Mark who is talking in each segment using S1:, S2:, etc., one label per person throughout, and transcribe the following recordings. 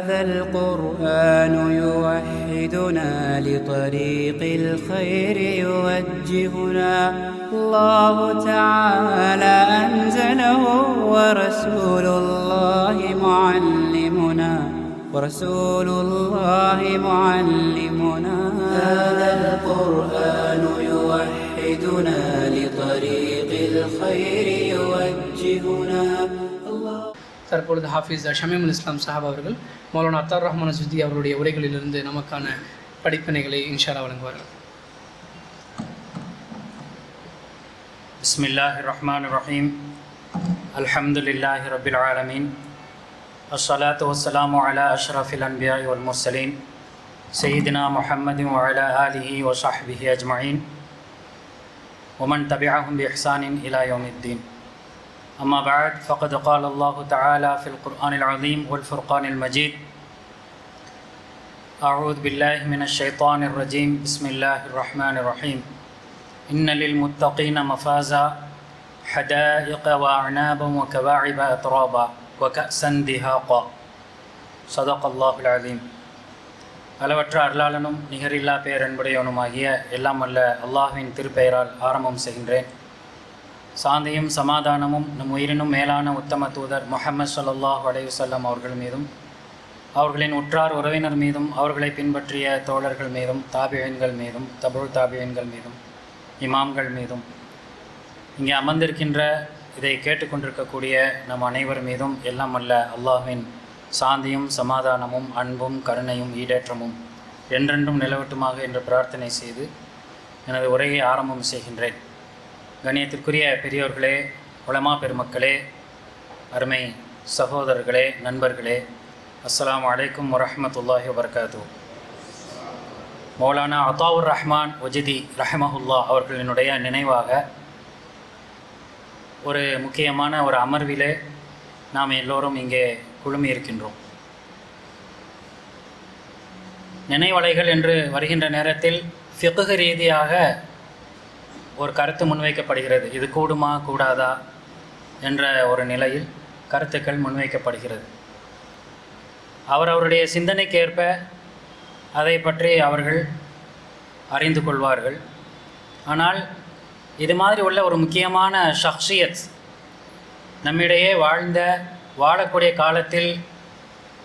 S1: هذا القرآن يوحدنا لطريق الخير يوجهنا الله تعالى أنزله ورسول الله معلمنا هذا القرآن يوحدنا لطريق الخير يوجهنا.
S2: தற்பொழுது ஹாஃபிஸ் ஷமீமுல் இஸ்லாம் சாஹிப் அவர்கள் மௌலானா அத்தார் ரஹ்மான் அஸ்ஸுதி அவருடைய உரைகளிலிருந்து நமக்கான படிப்பினைகளை இன்ஷா அல்லாஹ் வழங்குவார்கள்.
S3: பிஸ்மில்லாஹிர் ரஹ்மானிர் ரஹீம். அல்ஹம்துலில்லாஹி ரப்பில் ஆலமீன். அஸ்ஸலாத்து வஸ்ஸலாமு அலா அஷ்ரஃபில் அன்பியாஇ வல் முர்ஸலீன் சய்யிதினா முஹம்மதின் வ அலா ஆலிஹி வ ஸஹ்பிஹி அஜ்மஈன் வ மன் தபிஅஹும் பி இஹ்சானின் இலா யௌமிddin. أما بعد فقد قال الله تعالى في القرآن العظيم والفرقان المجيد أعوذ بالله من الشيطان الرجيم بسم الله الرحمن الرحيم إن للمتقين مفازا حدائق وأعنابا وكواعب أترابا وكأسا دهاقا صدق الله العظيم. அளவற்ற அருளாளனும் நிகரில்லா பேரன்புடையவனுமாகிய எல்லாம் அல்ல அல்லாஹ்வின் திருப்பெயரால் ஆரம்பம் செய்கின்றேன். சாந்தியும் சமாதானமும் நம் உயிரினும் மேலான உத்தம தூதர் முஹம்மது ஸல்லல்லாஹு அலைஹி வஸல்லம் அவர்கள் மீதும் அவர்களின் உற்றார் உறவினர் மீதும் அவர்களை பின்பற்றிய தோழர்கள் மீதும் தாபியன்கள் மீதும் தாபியன்கள் மீதும் இமாம்கள் மீதும் இங்கே அமர்ந்திருக்கின்ற இதை கேட்டுக்கொண்டிருக்கக்கூடிய நம் அனைவர் மீதும் எல்லாம் அல்ல அல்லாஹ்வின் சாந்தியும் சமாதானமும் அன்பும் கருணையும் ஈடேற்றமும் என்றென்றும் நிலவட்டுமாக என்று பிரார்த்தனை செய்து எனது உரையை ஆரம்பம் செய்கின்றேன். கண்ணியத்திற்குரிய பெரியோர்களே, உலமா பெருமக்களே, அருமை சகோதரர்களே, நண்பர்களே, அஸ்ஸலாமு அலைக்கும் வரஹ்மத்துல்லாஹி வபரகாத்துஹு. மௌலானா அத்தாவுர் ரஹ்மான் வஜிதி ரஹ்மஹுல்லா அவர்களினுடைய நினைவாக ஒரு முக்கியமான ஒரு அமர்விலே நாம் எல்லோரும் இங்கே குழுமி இருக்கின்றோம். நினைவலைகள் என்று வருகின்ற நேரத்தில் ஃபிக்ஹ் ரீதியாக ஒரு கருத்து முன்வைக்கப்படுகிறது. இது கூடுமா கூடாதா என்ற ஒரு நிலையில் கருத்துக்கள் முன்வைக்கப்படுகிறது. அவரவருடைய சிந்தனைக்கேற்ப அதை பற்றி அவர்கள் அறிந்து கொள்வார்கள். ஆனால் இது மாதிரி உள்ள ஒரு முக்கியமான ஷக்ஷியத் நம்மிடையே வாழக்கூடிய காலத்தில்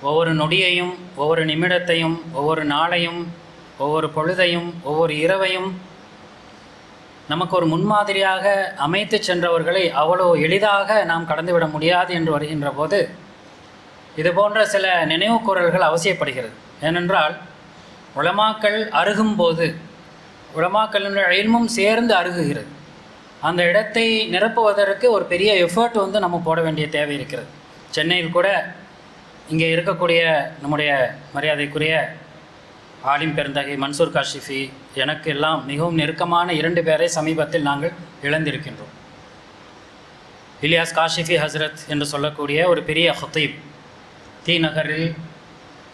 S3: ஒவ்வொரு நொடியையும் ஒவ்வொரு நிமிடத்தையும் ஒவ்வொரு நாளையும் ஒவ்வொரு பொழுதையும் ஒவ்வொரு இரவையும் நமக்கு ஒரு முன்மாதிரியாக அமைத்து சென்றவர்களை அவ்வளோ எளிதாக நாம் கடந்துவிட முடியாது என்று வருகின்ற போது இது போன்ற சில நினைவு கூறல்கள் அவசியப்படுகிறது. ஏனென்றால் உலமாக்கள் அருகும்போது உலமாக்களின் இல்மும் சேர்ந்து அருகுகிறது. அந்த இடத்தை நிரப்புவதற்கு ஒரு பெரிய எஃபர்ட் நம்ம போட வேண்டிய தேவை இருக்கிறது. சென்னையில் கூட இங்கே இருக்கக்கூடிய நம்முடைய மரியாதைக்குரிய ஆலிம் பெருந்தகை மன்சூர் காஷிஃபி எனக்கு எல்லாம் மிகவும் நெருக்கமான 2 பேரை சமீபத்தில் நாங்கள் இழந்திருக்கின்றோம். இலியாஸ் காஷிஃபி ஹஸ்ரத் என்று சொல்லக்கூடிய ஒரு பெரிய ஹத்தீப், தி நகரில்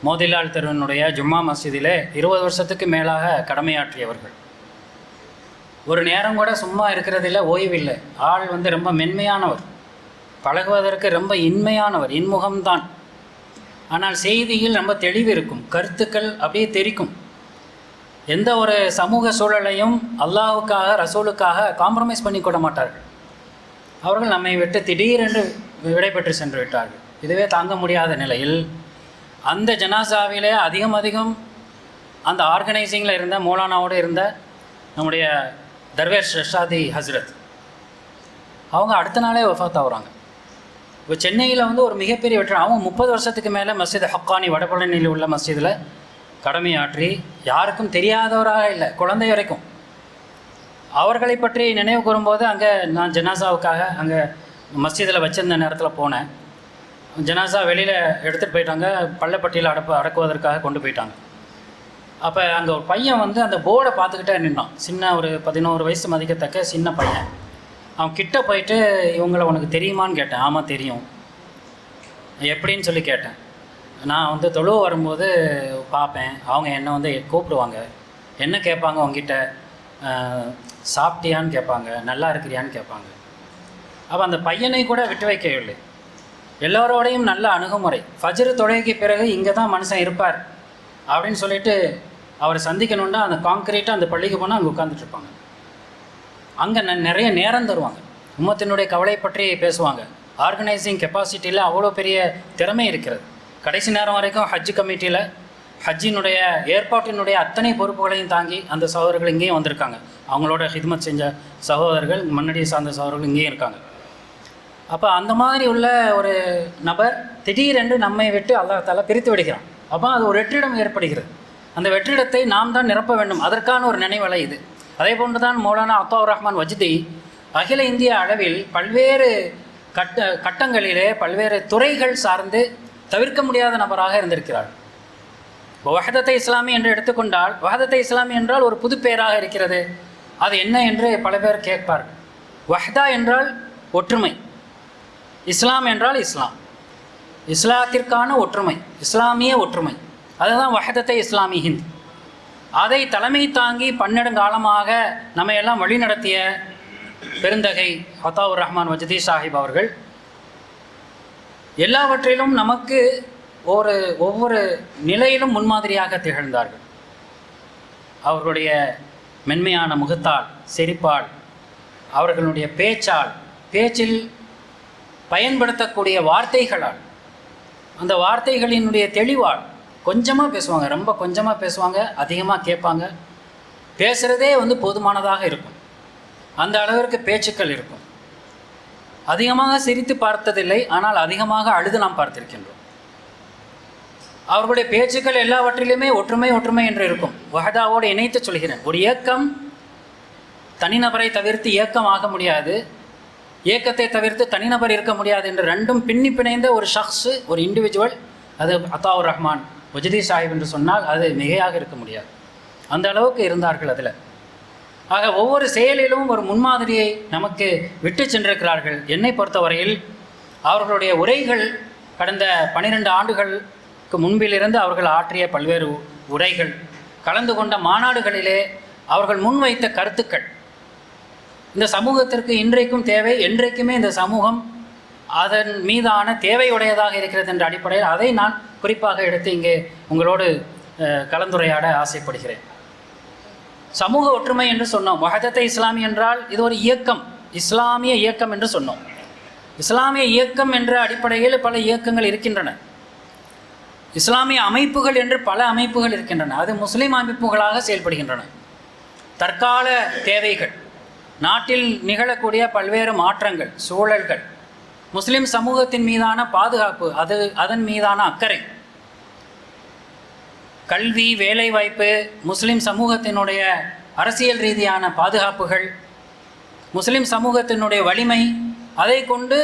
S3: மோதிலால் தெருவினுடைய ஜும்மா மஸ்ஜிதிலே 20 வருஷத்துக்கு மேலாக கடமையாற்றியவர்கள். ஒரு நேரம் கூட சும்மா இருக்கிறதில்ல, ஓய்வில்லை. ஆள் ரொம்ப மென்மையானவர், பழகுவதற்கு ரொம்ப இன்மையானவர், இன்முகம்தான். ஆனால் செய்தியில் ரொம்ப தெளிவு இருக்கும், கருத்துக்கள் அப்படியே தெரிக்கும். எந்த ஒரு சமூக சூழலையும் அல்லாஹுக்காக ரசூலுக்காக காம்ப்ரமைஸ் பண்ணி கொள்ள மாட்டார்கள். அவர்கள் நம்மை விட்டு திடீரென்று விடைபெற்று சென்று விட்டார்கள். இதுவே தாங்க முடியாத நிலையில் அந்த ஜனாசாவிலே அதிகம் அந்த ஆர்கனைசிங்கில் இருந்த மௌலானாவோடு இருந்த நம்முடைய தர்வேஷ் ரஷாதி ஹஸ்ரத் அவங்க அடுத்த நாளே வஃபாத் ஆகுறாங்க. இப்போ சென்னையில் ஒரு மிகப்பெரிய வெற்றி. அவங்க 30 வருஷத்துக்கு மேலே மஸ்ஜித் ஹக்கானி வடபழனியில் உள்ள மஸ்ஜிதில் கடமையாற்றி யாருக்கும் தெரியாதவராக இல்லை, குழந்தை வரைக்கும். அவர்களை பற்றி நினைவு கூறும்போது அங்கே நான் ஜனாசாவுக்காக அங்கே மஸ்ஜிதில் வச்சிருந்த நேரத்தில் போனேன். ஜனாசா வெளியில் எடுத்துகிட்டு போயிட்டாங்க, பள்ளப்பட்டியில் அடக்குவதற்காக கொண்டு போயிட்டாங்க. அப்போ அங்கே ஒரு பையன் அந்த போர்டை பார்த்துக்கிட்டே நின்னான். சின்ன ஒரு 11 வயசு மதிக்கத்தக்க சின்ன பையன். அவன் கிட்ட போயிட்டு இவங்களை உனக்கு தெரியுமான்னு கேட்டேன். ஆமாம் தெரியும். எப்படின்னு சொல்லி கேட்டேன். நான் தொழுவ வரும்போது பார்ப்பேன், அவங்க என்னை கூப்பிடுவாங்க. என்ன கேட்பாங்க உங்ககிட்ட? சாப்பிட்டியான்னு கேட்பாங்க, நல்லா இருக்கிறியான்னு கேட்பாங்க. அப்போ அந்த பையனை கூட விட்டு வைக்கவில்லை. எல்லோரோடையும் நல்ல அணுகுமுறை. ஃபஜ்ர் தொழுகைக்கு பிறகு இங்கே தான் மனுஷன் இருப்பார் அப்படின்னு சொல்லிட்டு அவரை சந்திக்கணுன்னா அந்த கான்க்ரீட்டாக அந்த பள்ளிக்கு போனால் அங்கே உட்காந்துட்ருப்பாங்க. அங்கே நிறைய நேரம் தருவாங்க. உம்மத்தினுடைய கவலை பற்றி பேசுவாங்க. ஆர்கனைசிங் கெப்பாசிட்டியில் அவ்வளோ பெரிய திறமை இருக்கிறது. கடைசி நேரம் வரைக்கும் ஹஜ் கமிட்டியில் ஹஜ்ஜினுடைய ஏற்பாட்டினுடைய அத்தனை பொறுப்புகளையும் தாங்கி அந்த சகோதரர்கள் இங்கேயும் வந்திருக்காங்க. அவங்களோட ஹித்மத் செஞ்ச சகோதரர்கள், மன்னடியை சார்ந்த சகோதரர்கள் இங்கேயும் இருக்காங்க. அப்போ அந்த மாதிரி உள்ள ஒரு நபர் திடீரென்று நம்மை விட்டு அல்லாஹ் தஆலா பிரித்து விடுகிறான். அப்போ அது ஒரு வெற்றிடம் ஏற்படுகிறது. அந்த வெற்றிடத்தை நாம் தான் நிரப்ப வேண்டும். அதற்கான ஒரு நினைவலை இது. அதே போன்று தான் மௌலானா அத்தாவுர் ரஹ்மான் வஜ்தி அகில இந்திய அளவில் பல்வேறு கட்டங்களிலே பல்வேறு துறைகள் சார்ந்து தவிர்க்க முடியாத நபராக இருந்திருக்கிறார். வஹதத்தை இஸ்லாமி என்று எடுத்துக்கொண்டால், வஹதத்தை இஸ்லாமி என்றால் ஒரு புது பெயராக இருக்கிறது. அது என்ன என்று பல பேர் கேட்பார்கள். வஹ்தா என்றால் ஒற்றுமை, இஸ்லாம் என்றால் இஸ்லாம், இஸ்லாத்திற்கான ஒற்றுமை, இஸ்லாமிய ஒற்றுமை. அதுதான் வஹதத்தை இஸ்லாமி ஹிந்த். அதை தலைமை தாங்கி பன்னெடுங்காலமாக நம்ம எல்லாம் வழிநடத்திய பெருந்தகை அத்தாவுர் ரஹ்மான் வஜ்தி சாஹிப் அவர்கள் எல்லாவற்றிலும் நமக்கு ஒவ்வொரு நிலையிலும் முன்மாதிரியாக திகழ்ந்தார்கள். அவர்களுடைய மென்மையான முகத்தால், சிரிப்பால், அவர்களுடைய பேச்சில் பயன்படுத்தக்கூடிய வார்த்தைகளால், அந்த வார்த்தைகளினுடைய தெளிவால், கொஞ்சமாக பேசுவாங்க, ரொம்ப கொஞ்சமாக பேசுவாங்க, அதிகமாக கேட்பாங்க. பேசுகிறதே போதுமானதாக இருக்கும். அந்த அளவிற்கு பேச்சுக்கள் இருக்கும். அதிகமாக சிரித்து பார்த்ததில்லை, ஆனால் அதிகமாக அழுது நாம் பார்த்திருக்கின்றோம். அவர்களுடைய பேச்சுக்கள் எல்லாவற்றிலுமே ஒற்றுமை ஒற்றுமை என்று இருக்கும். வஹதாவோடு இணைத்து சொல்கிறேன். ஒரு இயக்கம் தனிநபரை தவிர்த்து இயக்கம் ஆக முடியாது, இயக்கத்தை தவிர்த்து தனிநபர் இருக்க முடியாது என்று ரெண்டும் பின்னி பிணைந்த ஒரு ஷக்ஸு, ஒரு இண்டிவிஜுவல், அது அத்தாவுர் ரஹ்மான் வஜ்தி சாஹிப் என்று சொன்னால் அது மிகையாக இருக்க முடியாது. அந்த அளவுக்கு இருந்தார்கள் அதில். ஆக ஒவ்வொரு செயலிலும் ஒரு முன்மாதிரியை நமக்கு விட்டு சென்றிருக்கிறார்கள். என்னை பொறுத்தவரையில் அவர்களுடைய உரைகள் கடந்த 12 ஆண்டுகளுக்கு முன்பிலிருந்து அவர்கள் ஆற்றிய பல்வேறு உரைகள், கலந்து கொண்ட மாநாடுகளிலே அவர்கள் முன்வைத்த கருத்துக்கள் இந்த சமூகத்திற்கு இன்றைக்கும் தேவை, என்றைக்குமே இந்த சமூகம் அதன் மீதான தேவையுடையதாக இருக்கிறது என்ற அடிப்படையில் அதை நான் குறிப்பாக எடுத்து இங்கே உங்களோடு கலந்துரையாட ஆசைப்படுகிறேன். சமூக ஒற்றுமை என்று சொன்னோம். வஹதத்தை இஸ்லாமி என்றால் இது ஒரு இயக்கம், இஸ்லாமிய இயக்கம் என்று சொன்னோம். இஸ்லாமிய இயக்கம் என்ற அடிப்படையில் பல இயக்கங்கள் இருக்கின்றன. இஸ்லாமிய அமைப்புகள் என்று பல அமைப்புகள் இருக்கின்றன. அது முஸ்லீம் அமைப்புகளாக செயல்படுகின்றன. தற்கால தேவைகள், நாட்டில் நிகழக்கூடிய பல்வேறு மாற்றங்கள், சூழல்கள், முஸ்லீம் சமூகத்தின் மீதான பாதுகாப்பு, அதன் மீதான அக்கறை, கல்வி, வேலைவாய்ப்பு, முஸ்லீம் சமூகத்தினுடைய அரசியல் ரீதியான பாதுகாப்புகள், முஸ்லீம் சமூகத்தினுடைய வலிமை, அதை கொண்டு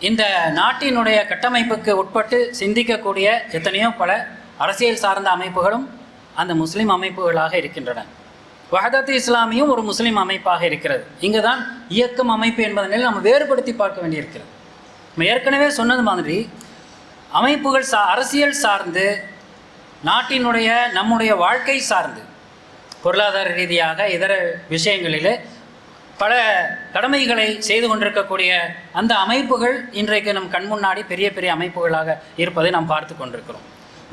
S3: இந்த நாட்டினுடைய கட்டமைப்புக்கு உட்பட்டு சிந்திக்கக்கூடிய எத்தனையோ பல அரசியல் சார்ந்த அமைப்புகளும் அந்த முஸ்லீம் அமைப்புகளாக இருக்கின்றன. வஹதத் இஸ்லாமியும் ஒரு முஸ்லீம் அமைப்பாக இருக்கிறது. இங்கே தான் இயக்கம் அமைப்பு என்பதனில் நம்ம வேறுபடுத்தி பார்க்க வேண்டியிருக்கிறது. நம்ம ஏற்கனவே சொன்னது மாதிரி அமைப்புகள் அரசியல் சார்ந்து, நாட்டினுடைய நம்முடைய வாழ்க்கை சார்ந்து, பொருளாதார ரீதியாக இதர விஷயங்களிலே பல கடமைகளை செய்து கொண்டிருக்கக்கூடிய அந்த அமைப்புகள் இன்றைக்கு நம் கண் முன்னாடி பெரிய பெரிய அமைப்புகளாக இருப்பதை நாம் பார்த்து கொண்டிருக்கிறோம்.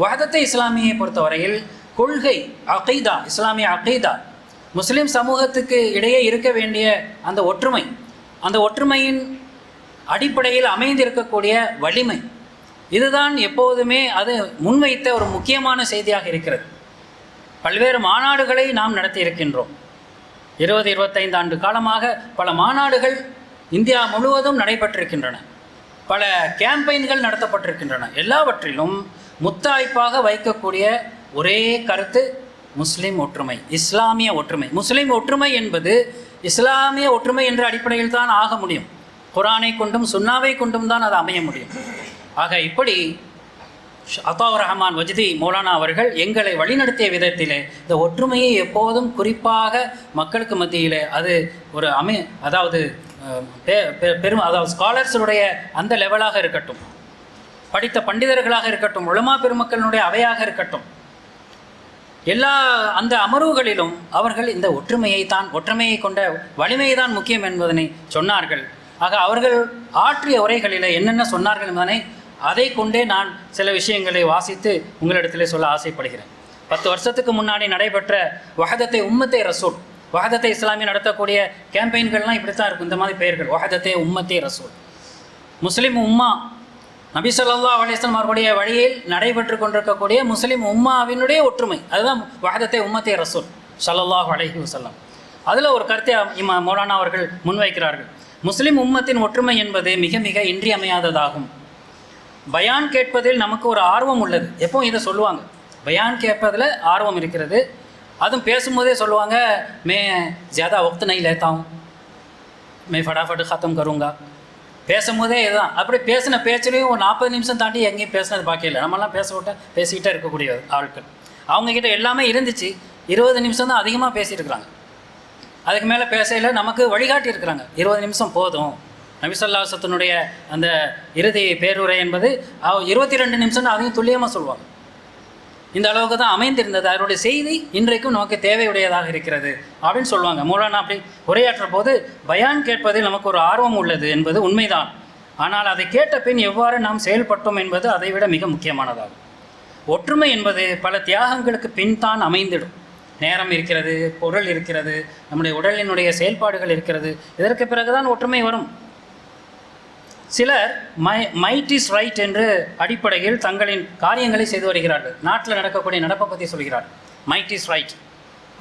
S3: வஹதத்தை இஸ்லாமியை பொறுத்தவரையில் கொள்கை, அகீதா, இஸ்லாமிய அகீதா, முஸ்லீம் சமூகத்துக்கு இடையே இருக்க வேண்டிய அந்த ஒற்றுமை, அந்த ஒற்றுமையின் அடிப்படையில் அமைந்திருக்கக்கூடிய வலிமை, இதுதான் எப்போதுமே அது முன்வைத்த ஒரு முக்கியமான செய்தியாக இருக்கிறது. பல்வேறு மாநாடுகளை நாம் நடத்தி இருக்கின்றோம். 20-25 ஆண்டு காலமாக பல மாநாடுகள் இந்தியா முழுவதும் நடைபெற்றிருக்கின்றன. பல கேம்பெயின்கள் நடத்தப்பட்டிருக்கின்றன. எல்லாவற்றிலும் முத்தாய்ப்பாக வைக்கக்கூடிய ஒரே கருத்து முஸ்லீம் ஒற்றுமை, இஸ்லாமிய ஒற்றுமை. முஸ்லீம் ஒற்றுமை என்பது இஸ்லாமிய ஒற்றுமை என்ற அடிப்படையில் தான் ஆக முடியும். குர்ஆனை கொண்டும் சுன்னாவை கொண்டும் தான் அது அமைய முடியும். ஆக இப்படி அத்தாவுர் ரஹ்மான் வஜ்தி மௌலானா அவர்கள் எங்களை வழிநடத்திய விதத்திலே இந்த ஒற்றுமையை எப்போதும் குறிப்பாக மக்களுக்கு மத்தியிலே அது ஒரு அதாவது ஸ்காலர்ஸுடைய அந்த லெவலாக இருக்கட்டும், படித்த பண்டிதர்களாக இருக்கட்டும், உலமா பெருமக்களுடைய அவையாக இருக்கட்டும், எல்லா அந்த அமர்வுகளிலும் அவர்கள் இந்த ஒற்றுமையை கொண்ட வலிமையை தான் முக்கியம் என்பதனை சொன்னார்கள். ஆக அவர்கள் ஆற்றிய உரைகளில் என்னென்ன சொன்னார்கள் என்பதனை அதை கொண்டே நான் சில விஷயங்களை வாசித்து உங்களிடத்திலே சொல்ல ஆசைப்படுகிறேன். 10 வருஷத்துக்கு முன்னாடி நடைபெற்ற வஹதத்தை உம்மத்தே ரசூல், வஹதத்தை இஸ்லாமிய நடத்தக்கூடிய கேம்பெயின்கள்லாம் இப்படி தான் இருக்கும். இந்த மாதிரி பெயர்கள் வஹதத்தை உம்மத்தே ரசூல், முஸ்லீம் உம்மா, நபி ஸல்லல்லாஹு அலைஹி வஸல்லம் அவர்களுடைய வழியில் நடைபெற்று கொண்டிருக்கக்கூடிய முஸ்லீம் உம்மாவினுடைய ஒற்றுமை, அதுதான் வஹதத்தை உம்மத்தே ரசூல் ஸல்லல்லாஹு அலைஹி வஸல்லம். அதில் ஒரு கருத்தை மௌலானா அவர்கள் முன்வைக்கிறார்கள். முஸ்லீம் உம்மத்தின் ஒற்றுமை என்பது மிக மிக இன்றியமையாததாகும். பயான் கேட்பதில் நமக்கு ஒரு ஆர்வம் உள்ளது. எப்பவும் இதை சொல்லுவாங்க, பயான் கேட்பதில் ஆர்வம் இருக்கிறது. அதுவும் பேசும்போதே சொல்லுவாங்க, மே ஜியாதா வக்த் நஹீ லேத்தா ஹூம், மே ஃபடாஃபட் ख़त्म கरूँगा. பேசும்போதே இதுதான். அப்படி பேசின பேச்சுலையும் ஒரு 40 நிமிஷம் தாண்டி எங்கேயும் பேசினது பாக்கி இல்லை. நம்மலாம் பேசிக்கிட்டே இருக்கக்கூடிய ஆட்கள். அவங்கக்கிட்ட எல்லாமே இருந்துச்சு, 20 நிமிஷம் தான் அதிகமாக பேசியிருக்கிறாங்க. அதுக்கு மேலே பேசையில் நமக்கு வழிகாட்டி இருக்கிறாங்க. 20 நிமிஷம் போதும். நபி ஸல்லல்லாஹு அலைஹி வஸல்லமுடைய அந்த இறுதி பேருரை என்பது 22 நிமிஷம்னு அதையும் துல்லியமாக சொல்லுவாங்க. இந்த அளவுக்கு தான் அமைந்திருந்தது. அதனுடைய செய்தி இன்றைக்கும் நமக்கு தேவையுடையதாக இருக்கிறது அப்படின்னு சொல்லுவாங்க. மௌலானா அப்படி உரையாற்ற போது, பயான் கேட்பதில் நமக்கு ஒரு ஆர்வம் உள்ளது என்பது உண்மைதான். ஆனால் அதை கேட்ட பின் எவ்வாறு நாம் செயல்பட்டோம் என்பது அதைவிட மிக முக்கியமானதாகும். ஒற்றுமை என்பது பல தியாகங்களுக்கு பின் தான் அமைந்திடும். நேரம் இருக்கிறது, பொருள் இருக்கிறது, நம்முடைய உடலினுடைய செயல்பாடுகள் இருக்கிறது. இதற்கு பிறகுதான் ஒற்றுமை வரும். சிலர் மைட் இஸ் ரைட் என்று அடிப்படையில் தங்களின் காரியங்களை செய்து வருகிறார்கள். நாட்டில் நடக்கக்கூடிய நடப்பை பற்றி சொல்கிறார்கள். மைட் இஸ் ரைட்,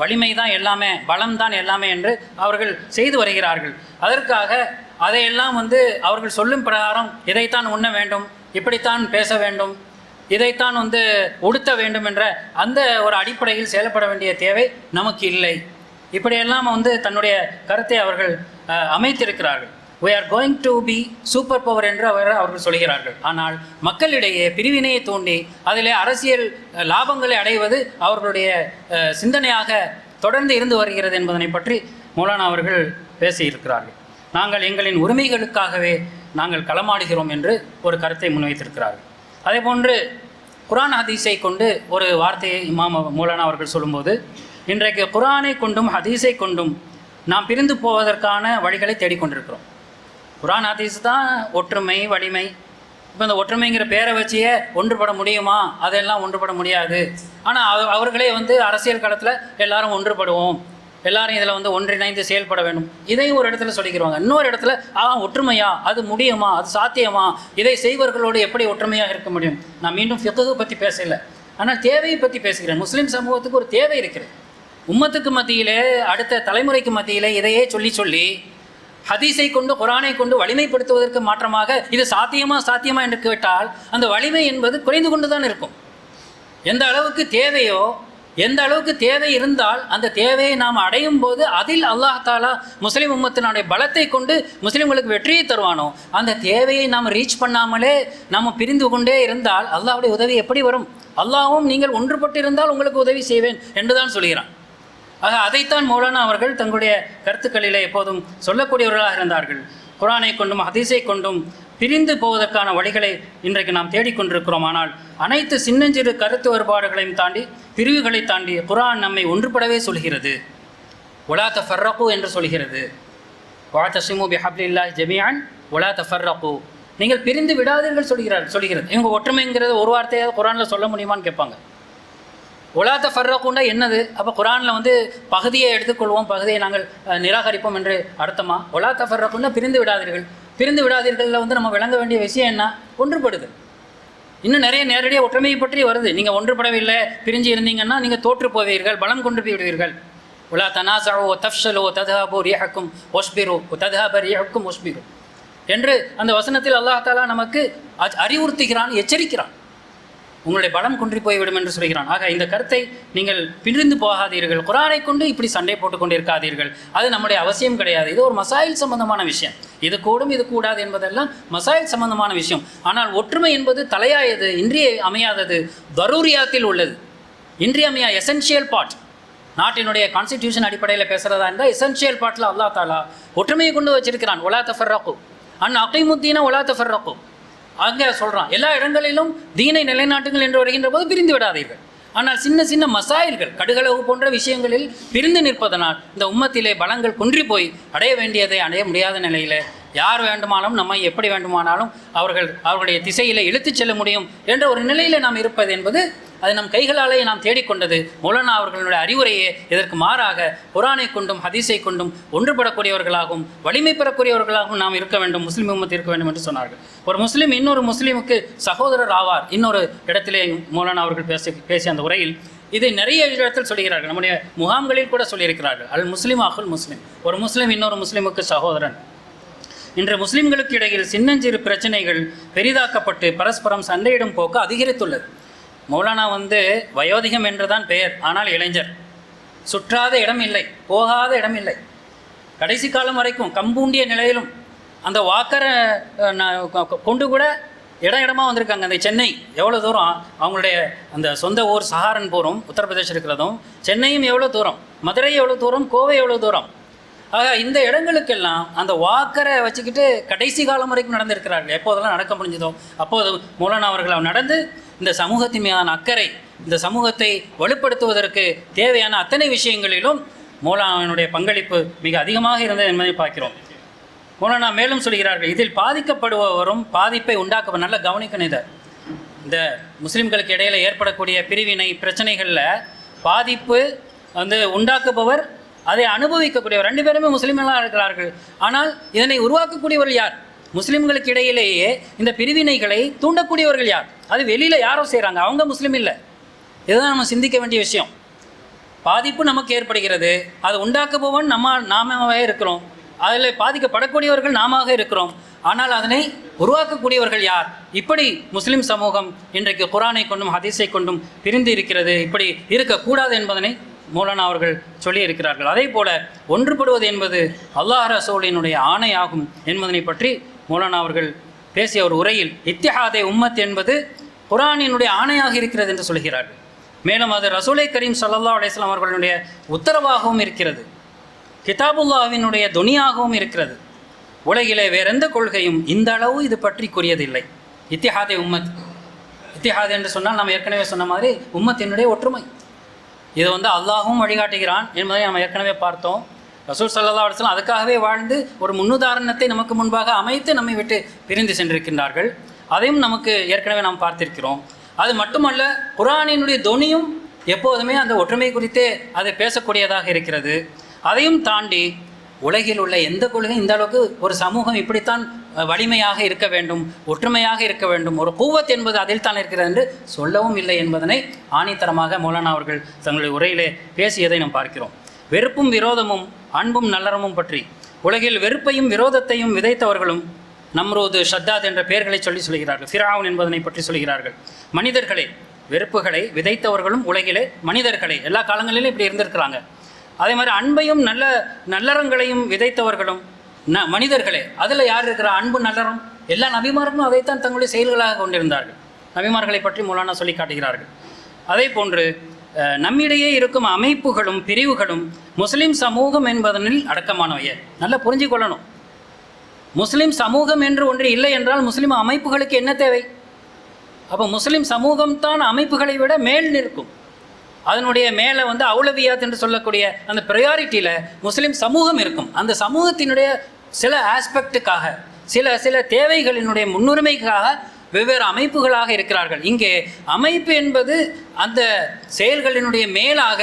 S3: வலிமை தான் எல்லாமே, பலம் தான் எல்லாமே என்று அவர்கள் செய்து வருகிறார்கள். அதற்காக அதையெல்லாம் அவர்கள் சொல்லும் பிரகாரம் இதைத்தான் உண்ண வேண்டும், இப்படித்தான் பேச வேண்டும், இதைத்தான் உடுத்த வேண்டும் என்ற அந்த ஒரு அடிப்படையில் செயல்பட வேண்டிய தேவை நமக்கு இல்லை. இப்படியெல்லாம் தன்னுடைய கருத்தை அவர்கள் அமைத்திருக்கிறார்கள். we are going to be super power என்று அவர்கள் சொல்கிறார்கள். ஆனால் மக்களிடையே பிரிவினையை தூண்டி அதிலே அரசியல் லாபங்களை அடைவது அவர்களுடைய சிந்தனையாக தொடர்ந்து இருந்து வருகிறது என்பதனை பற்றி மௌலானா அவர்கள் பேசியிருக்கிறார்கள். நாங்கள் எங்களின் உரிமைகளுக்காகவே நாங்கள் களமாடுகிறோம் என்று ஒரு கருத்தை முன்வைத்திருக்கிறார்கள். அதே போன்று குர்ஆன் ஹதீஸை கொண்டு ஒரு வார்த்தையை இமாம் மௌலானா அவர்கள் சொல்லும்போது, இன்றைக்கு குர்ஆனை கொண்டும் ஹதீஸை கொண்டும் நாம் பிரிந்து போவதற்கான வழிகளை தேடிக்கொண்டிருக்கிறோம். குர்ஆன் ஹதீஸ் தான் ஒற்றுமை, வலிமை. இப்போ இந்த ஒற்றுமைங்கிற பேரை வச்சியே ஒன்றுபட முடியுமா? அதெல்லாம் ஒன்றுபட முடியாது. ஆனால் அவர்களே அரசியல் களத்தில் எல்லாரும் ஒன்றுபடுவோம், எல்லாரும் இதில் ஒன்றிணைந்து செயல்பட வேண்டும், இதையும் ஒரு இடத்துல சொல்லிக்கிறவாங்க. இன்னொரு இடத்துல ஒற்றுமையா, அது முடியுமா, அது சாத்தியமா, இதை செய்வர்களோடு எப்படி ஒற்றுமையாக இருக்க முடியும்? நான் மீண்டும் ஃபிக்ஹ் பற்றி பேசலை, ஆனால் தேவையை பற்றி பேசுகிறேன். முஸ்லீம் சமூகத்துக்கு ஒரு தேவை இருக்கிறது. உம்மத்துக்கு மத்தியிலே, அடுத்த தலைமுறைக்கு மத்தியிலே இதையே சொல்லி ஹதீஸை கொண்டு குர்ஆனை கொண்டு வலிமைப்படுத்துவதற்கு மாற்றமாக இது சாத்தியமா என்று கேட்டால் அந்த வலிமை என்பது குறைந்து கொண்டு தான் இருக்கும். எந்த அளவுக்கு தேவையோ, எந்த அளவுக்கு தேவை இருந்தால் அந்த தேவையை நாம் அடையும் போது அதில் அல்லாஹ் தஆலா முஸ்லீம் உம்மத்தினுடைய பலத்தை கொண்டு முஸ்லீம்களுக்கு வெற்றியை தருவானோ, அந்த தேவையை நாம் ரீச் பண்ணாமலே நாம் பிரிந்து கொண்டே இருந்தால் அல்லாஹ்வுடைய உதவி எப்படி வரும்? அல்லாஹ்வும் நீங்கள் ஒன்றுபட்டு இருந்தால் உங்களுக்கு உதவி செய்வேன் என்றுதான் சொல்கிறான். ஆக அதைத்தான் மௌலானா அவர்கள் தங்களுடைய கருத்துக்களிலே எப்போதும் சொல்லக்கூடியவர்களாக இருந்தார்கள். குர்ஆனை கொண்டும் ஹதீஸை கொண்டும் பிரிந்து போவதற்கான வழிகளை இன்றைக்கு நாம் தேடிக்கொண்டிருக்கிறோம். ஆனால் அனைத்து சின்னஞ்சிறு கருத்து வேறுபாடுகளையும் தாண்டி, பிரிவுகளை தாண்டி குர்ஆன் நம்மை ஒன்றுபடவே சொல்கிறது. வலா தஃபர்ரகு என்று சொல்கிறது. வஅதஸிமு பிஹப்லில்லாஹி ஜமீஅன் வலா தஃபர்ரகு, நீங்கள் பிரிந்து விடாதீர்கள் சொல்கிறது. இவங்க ஒற்றுமைங்கிறது ஒரு வார்த்தையாக குர்ஆனில் சொல்ல முடியுமான்னு கேட்பாங்க. வலா தஃபர்ரகுன்னா என்னது? அப்போ குர்ஆனில் பகுதியை எடுத்துக்கொள்வோம், பகுதியை நாங்கள் நிராகரிப்போம் என்று அர்த்தமா? வலா தஃபர்ரகுன்னா பிரிந்து விடாதீர்கள். பிரிந்து விடாதீர்களில் நம்ம விளங்க வேண்டிய விஷயம் என்ன? ஒன்றுபடுது. இன்னும் நிறைய நேரடியாக ஒற்றுமையை பற்றி வருது. நீங்கள் ஒன்றுபடவில்லை, பிரிஞ்சு இருந்தீங்கன்னா நீங்கள் தோற்று போவீர்கள், பலம் கொண்டு போய்விடுவீர்கள். வலா தனாஸஉ வதஃப்ஷலு வதத்ஹபு ரீஹக்கும் வஸ்பிரு வதத்ஹப ரீஹக்கும் வஸ்பிரு என்று அந்த வசனத்தில் அல்லாஹ் தஆலா நமக்கு அறிவுறுத்துகிறான், எச்சரிக்கிறான். உங்களுடைய பலம் குன்றி போய்விடும் என்று சொல்கிறான். ஆக இந்த கருத்தை நீங்கள் பிரிந்து போகாதீர்கள், குர்ஆனை கொண்டு இப்படி சண்டை போட்டு கொண்டு இருக்காதீர்கள், அது நம்முடைய அவசியம் கிடையாது. இது ஒரு மசாயில் சம்பந்தமான விஷயம். இது கூடும் இது கூடாது என்பதெல்லாம் மசாயில் சம்பந்தமான விஷயம். ஆனால் ஒற்றுமை என்பது தலையாயது, இன்றிய அமையாதது, தரூரியாத்தில் உள்ளது, இன்றியமையா எசென்ஷியல் பார்ட். நாட்டினுடைய கான்ஸ்டிடியூஷன் அடிப்படையில் பேசுகிறதா இருந்தால் எசென்ஷியல் பார்ட்டில் அல்லாஹ் தஆலா ஒற்றுமையை கொண்டு வச்சிருக்கிறான். வலா தஃபர்ரகு அன் அகீமுத்தீன வலா தஃபர்ரகு, அங்கே சொல்கிறான் எல்லா இடங்களிலும் தீனை நிலைநாட்டுங்கள் என்று வருகின்ற போது பிரிந்து விடாதீர்கள். ஆனால் சின்ன சின்ன மசாயில்கள், கடுகளவு போன்ற விஷயங்களில் பிரிந்து நிற்பதனால் இந்த உம்மத்திலே பலங்கள் குன்றி போய் அடைய வேண்டியதை அடைய முடியாத நிலையில் யார் வேண்டுமானாலும் நம்மை எப்படி வேண்டுமானாலும் அவர்களுடைய திசையில் இழுத்துச் செல்ல முடியும் என்ற ஒரு நிலையில் நாம் இருப்பது என்பது அது நம் கைகளாலேயே நாம் தேடிக்கொண்டது. மௌலானா அவர்களுடைய அறிவுரையே இதற்கு மாறாக குர்ஆனை கொண்டும் ஹதீஸை கொண்டும் ஒன்றுபடக்கூடியவர்களாகவும் வலிமை பெறக்கூடியவர்களாகவும் நாம் இருக்க வேண்டும், முஸ்லிம் உம்மத் இருக்க வேண்டும் என்று சொன்னார்கள். ஒரு முஸ்லீம் இன்னொரு முஸ்லீமுக்கு சகோதரர் ஆவார். இன்னொரு இடத்திலே மௌலானா அவர்கள் பேசிய அந்த உரையில் இதை நிறைய இடத்தில் சொல்கிறார்கள். நம்முடைய முகாம்களில் கூட சொல்லியிருக்கிறார்கள். அல் முஸ்லிம் அகுல் முஸ்லிம், ஒரு முஸ்லீம் இன்னொரு முஸ்லீமுக்கு சகோதரன். இன்று முஸ்லிம்களுக்கு இடையில் சின்னஞ்சிறு பிரச்சனைகள் பெரிதாக்கப்பட்டு பரஸ்பரம் சண்டையிடும் போக்கு அதிகரித்துள்ளது. மௌலானா வயோதிகம் என்றுதான் பெயர், ஆனால் இளைஞர். சுற்றாத இடம் இல்லை, போகாத இடம் இல்லை. கடைசி காலம் வரைக்கும் கம்பூண்டிய நிலையிலும் அந்த வாக்கரை கொண்டு கூட இடமா வந்திருக்காங்க. அந்த சென்னை எவ்வளோ தூரம், அவங்களுடைய அந்த சொந்த ஊர் சஹாரன்பூரும் உத்தரப்பிரதேசம் இருக்கிறதும், சென்னையும் எவ்வளோ தூரம், மதுரை எவ்வளோ தூரம், கோவை எவ்வளோ தூரம். ஆக இந்த இடங்களுக்கெல்லாம் அந்த வாக்கரை வச்சுக்கிட்டு கடைசி காலம் வரைக்கும் நடந்திருக்கிறார்கள். எப்போதெல்லாம் நடக்க முடிஞ்சதோ அப்போது மௌலானா அவர்கள் நடந்து இந்த சமூகத்தின் மீதான அக்கறை, இந்த சமூகத்தை வலுப்படுத்துவதற்கு தேவையான அத்தனை விஷயங்களிலும் மௌலானாவினுடைய பங்களிப்பு மிக அதிகமாக இருந்தது என்பதை பார்க்கிறோம். மௌலானா மேலும் சொல்கிறார்கள், இதில் பாதிக்கப்படுபவரும் பாதிப்பை உண்டாக்க நல்ல கவனிக்கணும். இந்த முஸ்லிம்களுக்கு இடையில் ஏற்படக்கூடிய பிரிவினை பிரச்சனைகளில் பாதிப்பு உண்டாக்குபவர், அதை அனுபவிக்கக்கூடியவர், ரெண்டு பேருமே முஸ்லீம்களாக இருக்கிறார்கள். ஆனால் இதனை உருவாக்கக்கூடியவர்கள் யார்? முஸ்லீம்களுக்கு இடையிலேயே இந்த பிரிவினைகளை தூண்டக்கூடியவர்கள் யார்? அது வெளியில் யாரோ செய்கிறாங்க, அவங்க முஸ்லீம் இல்லை. இதுதான் நம்ம சிந்திக்க வேண்டிய விஷயம். பாதிப்பு நமக்கு ஏற்படுகிறது, அது உண்டாக்குபவன் நாமவே இருக்கிறோம், அதில் பாதிக்கப்படக்கூடியவர்கள் நாம இருக்கிறோம். ஆனால் அதனை உருவாக்கக்கூடியவர்கள் யார்? இப்படி முஸ்லீம் சமூகம் இன்றைக்கு குர்ஆனை கொண்டும் ஹதீஸை கொண்டும் பிரிந்து இருக்கிறது. இப்படி இருக்கக்கூடாது என்பதனை மௌலானா அவர்கள் சொல்லியிருக்கிறார்கள். அதே போல ஒன்றுபடுவது என்பது அல்லாஹ் ரசூலினுடைய ஆணையாகும் என்பதனை பற்றி மௌலானா அவர்கள் பேசிய ஒரு உரையில் இத்திஹாதே உம்மத் என்பது குர்ஆனினுடைய ஆணையாக இருக்கிறது என்று சொல்கிறார்கள். மேலும் அது ரசூலை கரீம் ஸல்லல்லாஹு அலைஹி வஸல்லம் அவர்களுடைய உத்தரவாகவும் இருக்கிறது, கிதாபுல்லாஹ்வினுடைய துனியாகவும் இருக்கிறது. உலகிலே வேறெந்த கொள்கையும் இந்த அளவு இது பற்றி கூறியதில்லை. இத்திஹாதே உம்மத், இத்திஹாத் என்று சொன்னால் நாம் ஏற்கனவே சொன்ன மாதிரி உம்மத்தினுடைய ஒற்றுமை. இது அல்லாஹும் வழிகாட்டுகிறான் என்பதை நாம் ஏற்கனவே பார்த்தோம். ரசூல் ஸல்லல்லாஹு அலைஹி வஸல்லம் அதுக்காகவே வாழ்ந்து ஒரு முன்னுதாரணத்தை நமக்கு முன்பாக அமைத்து நம்மை விட்டு பிரிந்து சென்றிருக்கின்றார்கள். அதையும் நமக்கு ஏற்கனவே நாம் பார்த்திருக்கிறோம். அது மட்டுமல்ல, குர்ஆனினுடைய தொனியும் எப்போதுமே அந்த ஒற்றுமை குறித்தே அதை பேசக்கூடியதாக இருக்கிறது. அதையும் தாண்டி உலகில் உள்ள எந்த கொள்கை இந்த அளவுக்கு ஒரு சமூகம் இப்படித்தான் வலிமையாக இருக்க வேண்டும், ஒற்றுமையாக இருக்க வேண்டும், ஒரு குவத் என்பது அதில் தான் இருக்கிறது என்று சொல்லவும் இல்லை என்பதனை ஆணித்தரமாக மௌலானா அவர்கள் தங்களுடைய உரையிலே பேசியதை நாம் பார்க்கிறோம். வெறுப்பும் விரோதமும் அன்பும் நல்லறமும் பற்றி உலகில் வெறுப்பையும் விரோதத்தையும் விதைத்தவர்களும் நம்ரூது, ஷத்தாத் என்ற பெயர்களை சொல்கிறார்கள். ஃபிரௌன் என்பதனை பற்றி சொல்கிறார்கள். மனிதர்களை வெறுப்புகளை விதைத்தவர்களும் உலகிலே மனிதர்களை எல்லா காலங்களிலும் இப்படி இருந்திருக்கிறாங்க. அதே மாதிரி அன்பையும் நல்லறங்களையும் விதைத்தவர்களும் மனிதர்களே. அதில் யார் இருக்கிற அன்பு நல்லறம்? எல்லா நபிமார்களும் அதைத்தான் தங்களுடைய செயல்களாக கொண்டிருந்தார்கள். நபிமார்களை பற்றி மௌலானா சொல்லி காட்டுகிறார்கள். அதே போன்று நம்மிடையே இருக்கும் அமைப்புகளும் பிரிவுகளும் முஸ்லீம் சமூகம் என்பதனில் அடக்கமானவையே. நல்லா புரிஞ்சு கொள்ளணும். முஸ்லீம் சமூகம் என்று ஒன்று இல்லை என்றால் முஸ்லீம் அமைப்புகளுக்கு என்ன தேவை? அப்போ முஸ்லீம் சமூகம்தான் அமைப்புகளை விட மேல் நிற்கும். அதனுடைய மேலே அவுலவியாத் என்று சொல்லக்கூடிய அந்த ப்ரையாரிட்டியில் முஸ்லீம் சமூகம் இருக்கும். அந்த சமூகத்தினுடைய சில ஆஸ்பெக்டுக்காக, சில தேவைகளினுடைய முன்னுரிமைக்காக வெவ்வேறு அமைப்புகளாக இருக்கிறார்கள். இங்கே அமைப்பு என்பது அந்த செயல்களினுடைய மேலாக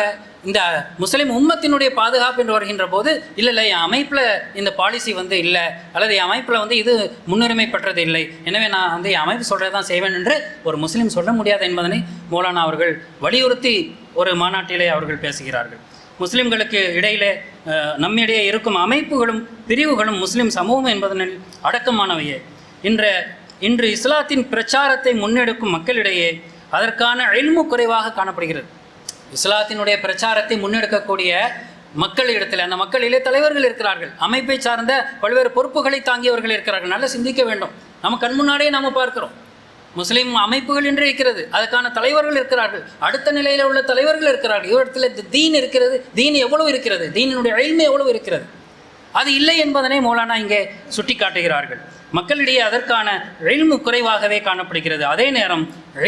S3: இந்த முஸ்லீம் உம்மத்தினுடைய பாதுகாப்பு என்று வருகின்ற போது இல்லை என் அமைப்பில் இந்த பாலிசி இல்லை, அல்லது என் அமைப்பில் இது முன்னுரிமை பெற்றது இல்லை, எனவே நான் என் அமைப்பு சொல்கிறது தான் செய்வேன் என்று ஒரு முஸ்லீம் சொல்ல முடியாது என்பதனை மௌலானா அவர்கள் வலியுறுத்தி ஒரு மாநாட்டிலே அவர்கள் பேசுகிறார்கள். முஸ்லீம்களுக்கு இடையிலே நம்மிடையே இருக்கும் அமைப்புகளும் பிரிவுகளும் முஸ்லீம் சமூகம் என்பதனில் அடக்கமானவையே. இன்று இஸ்லாத்தின் பிரச்சாரத்தை முன்னெடுக்கும் மக்களிடையே அதற்கான இல்மு குறைவாக காணப்படுகிறது. இஸ்லாத்தினுடைய பிரச்சாரத்தை முன்னெடுக்கக்கூடிய மக்களிடத்தில், அந்த மக்களிலே தலைவர்கள் இருக்கிறார்கள், அமைப்பை சார்ந்த பல்வேறு பொறுப்புகளை தாங்கியவர்கள் இருக்கிறார்கள். நல்லா சிந்திக்க வேண்டும். நம்ம கண் முன்னாடியே நாம் பார்க்கிறோம். முஸ்லீம் அமைப்புகள் என்று இருக்கிறது, அதுக்கான தலைவர்கள் இருக்கிறார்கள், அடுத்த நிலையில் உள்ள தலைவர்கள் இருக்கிறார்கள். இவரிடத்தில் தீன் இருக்கிறது. தீன் எவ்வளவு இருக்கிறது, தீனினுடைய இல்மு எவ்வளவு இருக்கிறது, அது இல்லை என்பதனை மௌலானா இங்கே சுட்டி காட்டுகிறார்கள். மக்களிடையே அதற்கான இல்மு குறைவாகவே காணப்படுகிறது. அதே நேரம்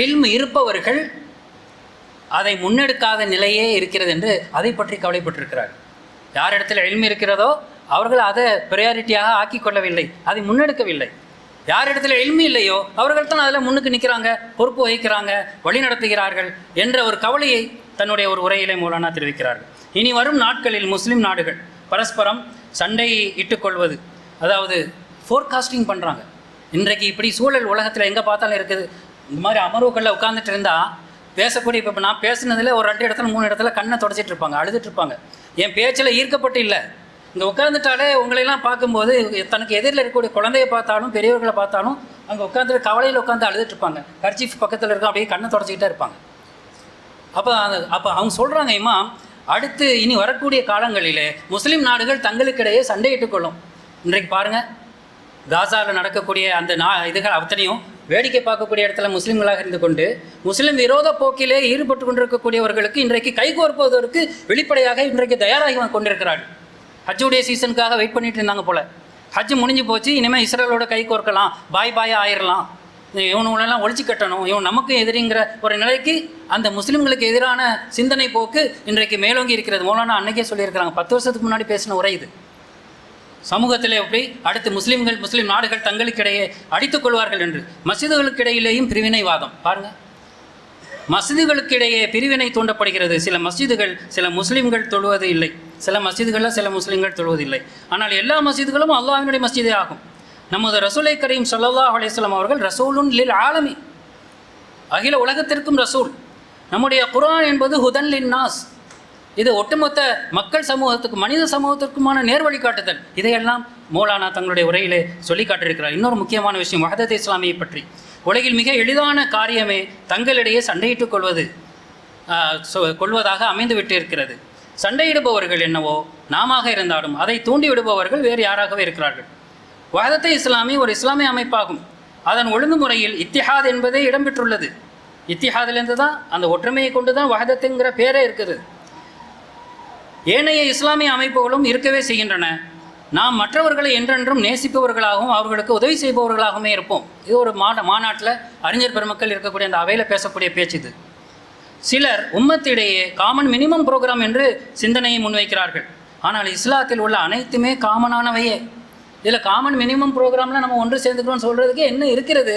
S3: இல்மு இருப்பவர்கள் அதை முன்னெடுக்காத நிலையே இருக்கிறது என்று அதை பற்றி கவலைப்பட்டிருக்கிறார்கள். யார் இடத்துல இல்மு இருக்கிறதோ அவர்கள் அதை ப்ரையாரிட்டியாக ஆக்கி கொள்ளவில்லை, அதை முன்னெடுக்கவில்லை. யாரிடத்துல இல்மு இல்லையோ அவர்கள் தான் அதில் முன்னுக்கு நிற்கிறாங்க, பொறுப்பு வகிக்கிறாங்க, வழி நடத்துகிறார்கள் என்ற ஒரு கவலையை தன்னுடைய ஒரு உரையிலே மௌலானா தெரிவிக்கிறார்கள். இனி வரும் நாட்களில் முஸ்லீம் நாடுகள் பரஸ்பரம் சண்டை இட்டுக்கொள்வது, அதாவது ஃபோர்காஸ்டிங் பண்ணுறாங்க. இன்றைக்கு இப்படி சூழல் உலகத்தில் எங்கே பார்த்தாலும் இருக்குது. இந்த மாதிரி அமர்வுகளில் உட்காந்துட்டு இருந்தால் பேசக்கூடிய, இப்போ நான் பேசுனதில் ஒரு 2 இடத்துல 3 இடத்துல கண்ணை தொடச்சிட்டு இருப்பாங்க, அழுதுட்டு இருப்பாங்க. என் பேச்சில் ஈர்க்கப்பட்டு இல்லை, இங்கே உட்காந்துட்டாலே உங்களையெல்லாம் பார்க்கும்போது தனக்கு எதிரில் இருக்கக்கூடிய குழந்தையை பார்த்தாலும் பெரியவர்களை பார்த்தாலும் அங்கே உட்காந்துட்டு கவலையில் உட்காந்து அழுதுட்டு இருப்பாங்க. கர்ச்சீஃப் பக்கத்தில் இருக்க அப்படியே கண்ணை தொடச்சிக்கிட்டே இருப்பாங்க. அப்போ அவங்க சொல்கிறாங்க, இமாம் அடுத்து இனி வரக்கூடிய காலங்களிலே முஸ்லீம் நாடுகள் தங்களுக்கிடையே சண்டையிட்டுக் கொள்ளும். இன்றைக்கு பாருங்கள், காசாவில் நடக்கக்கூடிய அந்த இதுகள் அத்தனையும் வேடிக்கை பார்க்கக்கூடிய இடத்துல முஸ்லீம்களாக இருந்து கொண்டு முஸ்லீம் விரோத போக்கிலே ஈடுபட்டு கொண்டிருக்கக்கூடியவர்களுக்கு இன்றைக்கு கைகோர்ப்பதற்கு வெளிப்படையாக இன்றைக்கு தயாராகி கொண்டிருக்கிறார்கள். ஹஜ்ஜுடைய சீசனுக்காக வெயிட் பண்ணிட்டு இருந்தாங்க போல். ஹஜ் முடிஞ்சு போச்சு, இனிமேல் இஸ்ரேலோட கை கோர்க்கலாம், பாய் ஆயிடலாம், இவனுங்களெல்லாம் ஒழிச்சு கட்டணும், இவன் நமக்கு எதிரிங்கிற ஒரு நிலைக்கு அந்த முஸ்லீம்களுக்கு எதிரான சிந்தனை போக்கு இன்றைக்கு மேலோங்கி இருக்கிறது. மௌலானா அன்னைக்கே சொல்லியிருக்கிறாங்க, 10 வருஷத்துக்கு முன்னாடி பேசின உரை இது. சமூகத்திலே எப்படி அடுத்து முஸ்லீம் நாடுகள் தங்களுக்கிடையே அடித்துக் கொள்வார்கள் என்று. மஸ்ஜிதுகளுக்கு இடையிலேயும் பிரிவினைவாதம் பாருங்கள். மஸ்ஜிதுகளுக்கிடையே பிரிவினை தூண்டப்படுகிறது. சில மஸ்ஜிதுகள் சில முஸ்லீம்கள் தொழுவது இல்லை, சில மஸ்ஜிதுகளில் சில முஸ்லீம்கள் தொழுவதில்லை. ஆனால் எல்லா மஸ்ஜிதுகளும் அல்லாஹ்வினுடைய மஸ்ஜிதே ஆகும். நமது ரசூலை கரீம் ஸல்லல்லாஹு அலைஹி வஸல்லம் அவர்கள் ரசூலுன் லில் ஆலமீன், அகில உலகத்திற்கும் ரசூல். நம்முடைய குர்ஆன் என்பது ஹுதன் லின் நாஸ், இது ஒட்டுமொத்த மக்கள் சமூகத்துக்கு மனித சமூகத்திற்குமான நேர் வழிகாட்டுதல். இதையெல்லாம் மௌலானா தங்களுடைய உரையிலே சொல்லி காட்டியிருக்கிறார். இன்னொரு முக்கியமான விஷயம் வஹதத் இஸ்லாமியை பற்றி. உலகில் மிக எளிதான காரியமே தங்களிடையே சண்டையிட்டுக் கொள்வதாக அமைந்து விட்டு இருக்கிறது. சண்டையிடுபவர்கள் என்னவோ நாம இருந்தாலும் அதை தூண்டி விடுபவர்கள் வேறு யாராகவே இருக்கிறார்கள். வஹதத் இஸ்லாமி ஒரு இஸ்லாமிய அமைப்பாகும். அதன் ஒழுங்குமுறையில் இத்திஹாத் என்பதே இடம்பெற்றுள்ளது. இத்திஹாதிலிருந்து தான், அந்த ஒற்றுமையை கொண்டு தான் வஹதத்துங்கிற பேரே இருக்குது. ஏனைய இஸ்லாமிய அமைப்புகளும் இருக்கவே செய்கின்றன. நாம் மற்றவர்களை என்றென்றும் நேசிப்பவர்களாகவும் அவர்களுக்கு உதவி செய்பவர்களாகவுமே இருப்போம். இது ஒரு மாநாட்டில் அறிஞர் பெருமக்கள் இருக்கக்கூடிய அந்த அவையில் பேசக்கூடிய பேச்சு இது. சிலர் உம்மத்திடையே காமன் மினிமம் ப்ரோக்ராம் என்று சிந்தனையை முன்வைக்கிறார்கள். ஆனால் இஸ்லாத்தில் உள்ள அனைத்துமே காமனானவையே. இதில் காமன் மினிமம் ப்ரோக்ராமில் நம்ம ஒன்று சேர்ந்துக்கிறோம்னு சொல்கிறதுக்கு என்ன இருக்கிறது?